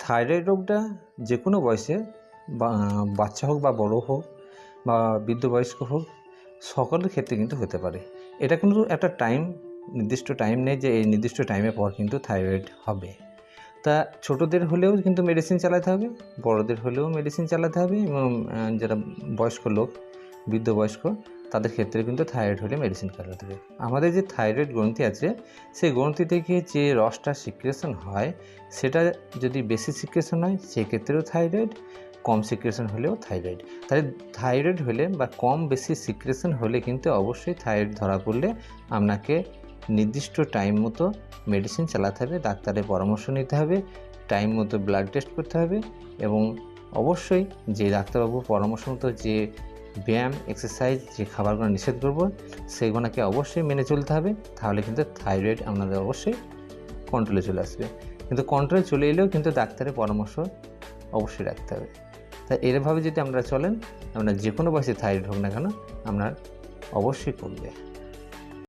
Thyroid রোগটা যে কোনো বয়সে বাচ্চা হোক বা বড় হোক বা বৃদ্ধ বয়স্ক হোক সকলের ক্ষেত্রে কিন্তু হতে পারে। এটা কিন্তু একটা নির্দিষ্ট টাইম নেই যে এই নির্দিষ্ট টাইমের পর কিন্তু থাইরয়েড হবে। তা ছোটোদের হলেও কিন্তু মেডিসিন চালাতে হবে, বড়দের হলেও মেডিসিন চালাতে হবে এবং যারা বয়স্ক লোক বৃদ্ধ বয়স্ক তাদের ক্ষেত্রে কিন্তু থাইরয়েড হলে মেডিসিন চালাতে হবে। আমাদের যে থাইরয়েড গ্রন্থি আছে সেই গ্রন্থি থেকে যে রসটা সিক্রেশন হয় সেটা যদি বেশি সিক্রেশন হয় সেক্ষেত্রেও থাইরয়েড, কম সিক্রেশন হলেও থাইরয়েড। তাহলে থাইরয়েড হলে বা কম বেশি সিক্রেশন হলে কিন্তু অবশ্যই থাইরয়েড ধরা পড়লে আপনাকে নির্দিষ্ট টাইম মতো মেডিসিন চালাতে হবে, ডাক্তারের পরামর্শ নিতে হবে, টাইম মতো ব্লাড টেস্ট করতে হবে এবং অবশ্যই যে ডাক্তারবাবুর পরামর্শ মতো যে ব্যায়াম এক্সারসাইজ যে খাবারগুলো নিষেধ করবো সেগুলোকে অবশ্যই মেনে চলতে হবে। তাহলে কিন্তু থাইরয়েড আপনাদের অবশ্যই কন্ট্রোলে চলে আসবে। কিন্তু কন্ট্রোলে চলে এলেও কিন্তু ডাক্তারের পরামর্শ অবশ্যই রাখতে হবে। তাই এরভাবে যদি আপনারা চলেন, আপনার যে কোনো বয়সে থাইরয়েড হোক না কেন আপনার অবশ্যই কমবে।